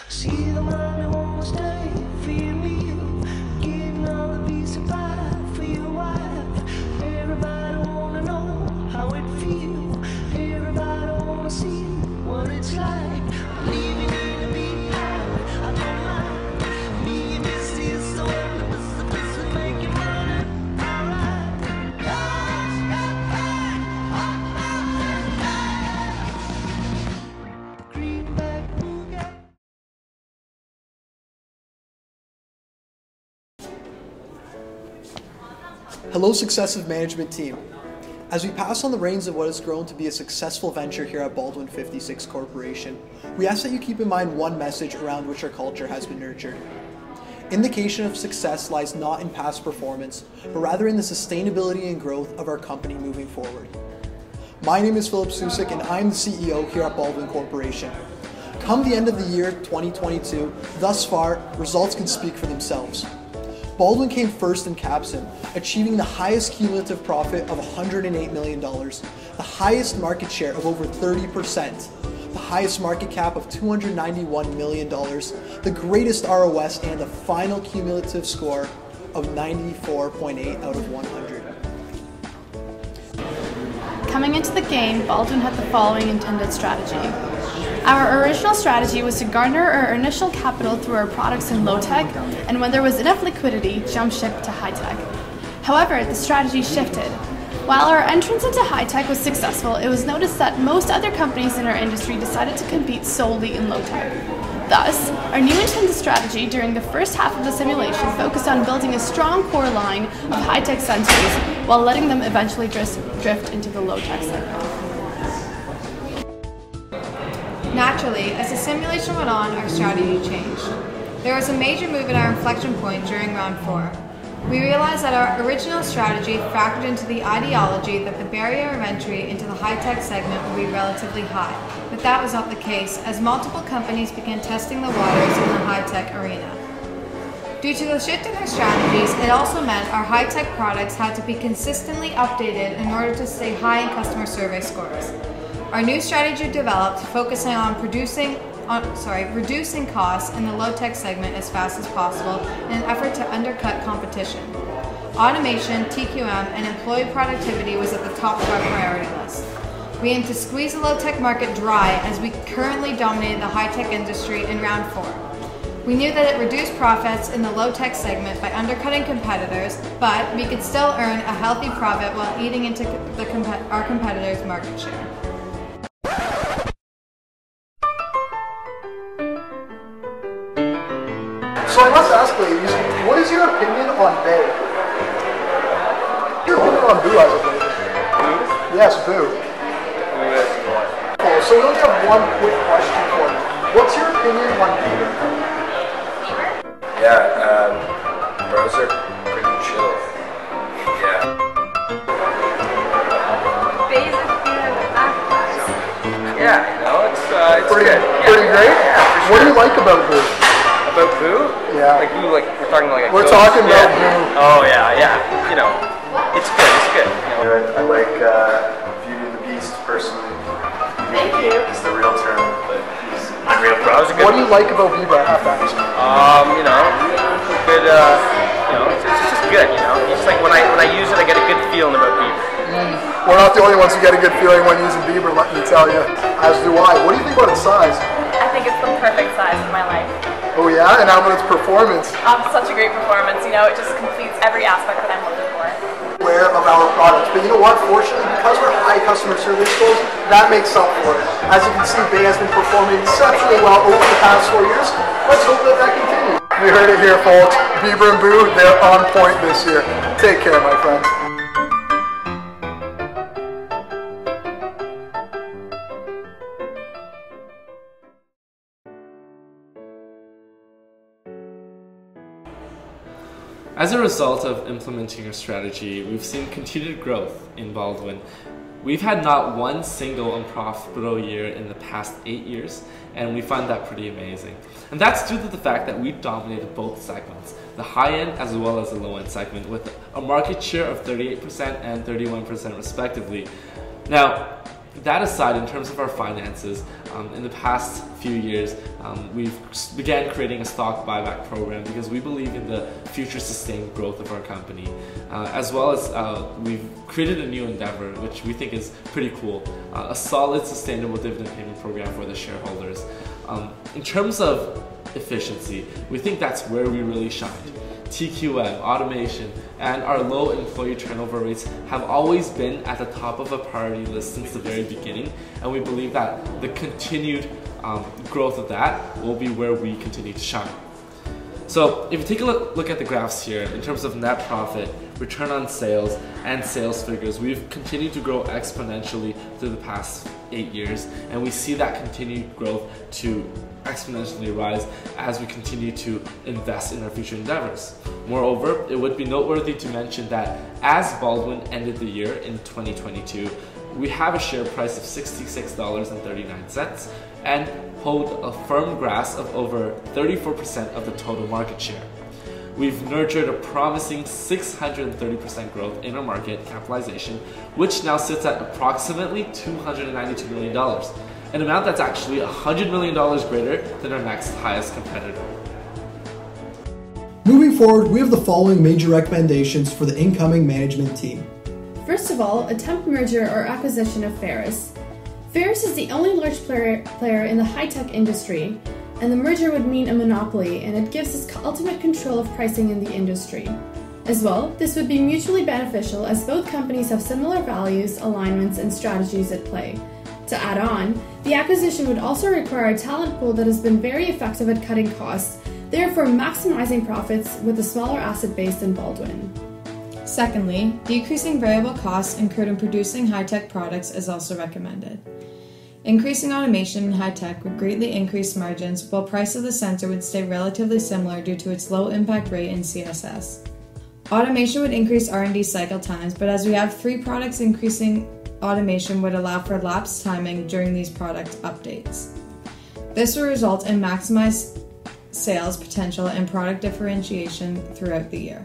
See the money won't stay for your meal, getting all the piece of pie for your wife. Everybody wanna know how it feels. Everybody wanna see what it's like. Living in a big house, I don't mind. Me and this is so the making money. Alright. Greenback Boogie. Hello, successive management team. As we pass on the reins of what has grown to be a successful venture here at Baldwin 56 Corporation, we ask that you keep in mind one message around which our culture has been nurtured. Indication of success lies not in past performance, but rather in the sustainability and growth of our company moving forward. My name is Philip Susik and I'm the CEO here at Baldwin Corporation. Come the end of the year 2022, thus far, results can speak for themselves. Baldwin came first in Capsim, achieving the highest cumulative profit of $108 million, the highest market share of over 30%, the highest market cap of $291 million, the greatest ROS, and a final cumulative score of 94.8 out of 100. Coming into the game, Baldwin had the following intended strategy. Our original strategy was to garner our initial capital through our products in low-tech, and when there was enough liquidity, jump ship to high-tech. However, the strategy shifted. While our entrance into high-tech was successful, it was noticed that most other companies in our industry decided to compete solely in low-tech. Thus, our new intended strategy during the first half of the simulation focused on building a strong core line of high-tech sensors while letting them eventually drift into the low-tech segment. Naturally, as the simulation went on, our strategy changed. There was a major move at our inflection point during round 4. We realized that our original strategy factored into the ideology that the barrier of entry into the high-tech segment would be relatively high, but that was not the case as multiple companies began testing the waters in the high-tech arena. Due to the shift in our strategies, it also meant our high-tech products had to be consistently updated in order to stay high in customer survey scores. Our new strategy developed, focusing on reducing costs in the low-tech segment as fast as possible in an effort to undercut competition. Automation, TQM, and employee productivity was at the top of our priority list. We aimed to squeeze the low-tech market dry as we currently dominated the high-tech industry in round 4. We knew that it reduced profits in the low-tech segment by undercutting competitors, but we could still earn a healthy profit while eating into our competitors' market share. So I must ask, ladies, what is your opinion on Bay? Your opinion on Boo as a flavor? Boo? Yes, Boo. Boo is what? Cool. So we only have one quick question for you. What's your opinion on Beaver? Yeah, bros are pretty chill. Yeah. Bay's a fear of the backlash. Yeah, you know, it's Pretty good. Pretty great? Yeah, for sure. What do you like about Boo? About Boo? Yeah. Like Boo, like we're talking like a We're ghost. talking about Yeah. Boo. Oh yeah, yeah. You know, it's good. It's good. You know? I like Beauty and the Beast personally. Thank you. It's the real term, but he's unreal pro. What do you like about Bieber at half-backs? You know, good. You know, it's just good. You know, it's just like when I use it, I get a good feeling about Bieber. We're not the only ones who get a good feeling when using Bieber, let me tell you. As do I. What do you think about its size? I think it's the perfect size for my life. Oh yeah? And how about its performance? Such a great performance, you know, it just completes every aspect that I'm looking for. Aware of our products. But you know what? Fortunately, because we're high customer service scores, that makes up for it. As you can see, Bay has been performing exceptionally well over the past 4 years. Let's hope that that continues. You heard it here, folks. Bieber and Boo, they're on point this year. Take care, my friends. As a result of implementing our strategy, we've seen continued growth in Baldwin. We've had not one single unprofitable year in the past 8 years, and we find that pretty amazing. And that's due to the fact that we've dominated both segments, the high-end as well as the low-end segment, with a market share of 38% and 31% respectively. Now, That aside, in terms of our finances, in the past few years, we've began creating a stock buyback program because we believe in the future sustained growth of our company, as well as we've created a new endeavor, which we think is pretty cool, a solid sustainable dividend payment program for the shareholders. In terms of efficiency, we think that's where we really shined. TQM, automation, and our low employee turnover rates have always been at the top of a priority list since the very beginning, and we believe that the continued growth of that will be where we continue to shine. So if you take a look at the graphs here, in terms of net profit, return on sales, and sales figures, we've continued to grow exponentially through the past 8 years, and we see that continued growth to exponentially rise as we continue to invest in our future endeavors. Moreover, it would be noteworthy to mention that as Baldwin ended the year in 2022, we have a share price of $66.39 and hold a firm grasp of over 34% of the total market share. We've nurtured a promising 630% growth in our market capitalization, which now sits at approximately $292 million, an amount that's actually $100 million greater than our next highest competitor. Moving forward, we have the following major recommendations for the incoming management team. First of all, attempt merger or acquisition of Ferris. Ferris is the only large player in the high-tech industry, and the merger would mean a monopoly, and it gives us ultimate control of pricing in the industry. As well, this would be mutually beneficial as both companies have similar values, alignments, and strategies at play. To add on, the acquisition would also require a talent pool that has been very effective at cutting costs, therefore maximizing profits with a smaller asset base than Baldwin. Secondly, decreasing variable costs incurred in producing high-tech products is also recommended. Increasing automation in high-tech would greatly increase margins, while price of the sensor would stay relatively similar due to its low impact rate in CSS. Automation would increase R&D cycle times, but as we have 3 products, increasing automation would allow for lapse timing during these product updates. This will result in maximized sales potential and product differentiation throughout the year.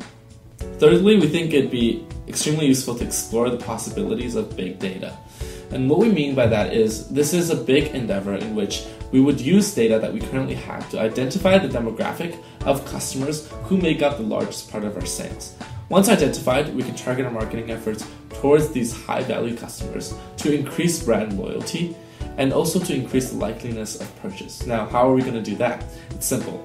Thirdly, we think it'd be extremely useful to explore the possibilities of big data. And what we mean by that is this is a big endeavor in which we would use data that we currently have to identify the demographic of customers who make up the largest part of our sales. Once identified, we can target our marketing efforts towards these high-value customers to increase brand loyalty and also to increase the likeliness of purchase. Now, how are we going to do that? It's simple.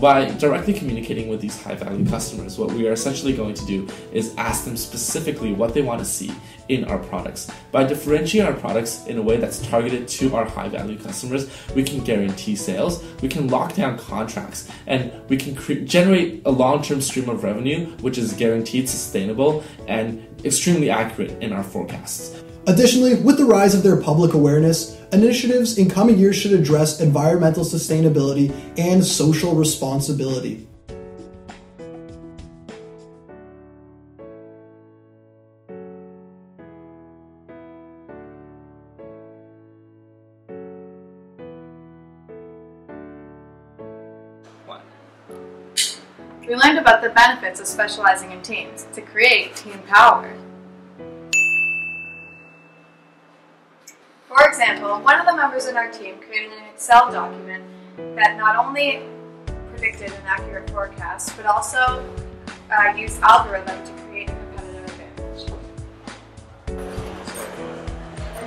By directly communicating with these high-value customers, what we are essentially going to do is ask them specifically what they want to see in our products. By differentiating our products in a way that's targeted to our high-value customers, we can guarantee sales, we can lock down contracts, and we can generate a long-term stream of revenue which is guaranteed sustainable and extremely accurate in our forecasts. Additionally, with the rise of their public awareness, initiatives in coming years should address environmental sustainability and social responsibility. We learned about the benefits of specializing in teams to create team power. For example, one of the members in our team created an Excel document that not only predicted an accurate forecast, but also used algorithm to create a competitive advantage.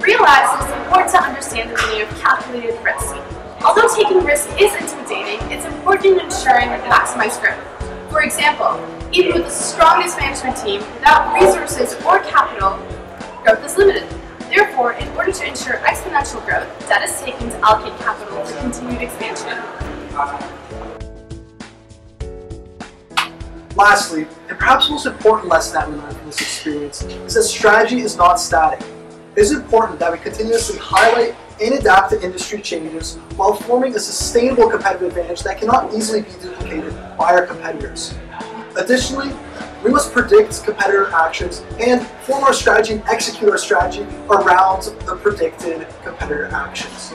Realize it is important to understand the meaning of calculated risk. Although taking risk is intimidating, it's important in ensuring maximized growth. For example, even with the strongest management team, without resources or capital, growth is limited. Therefore, in order to ensure exponential growth, debt is taken to allocate capital for continued expansion. Lastly, and perhaps the most important lesson that we learned from this experience is that strategy is not static. It is important that we continuously highlight and adapt to industry changes while forming a sustainable competitive advantage that cannot easily be duplicated by our competitors. Additionally, we must predict competitor actions and form our strategy and execute our strategy around the predicted competitor actions.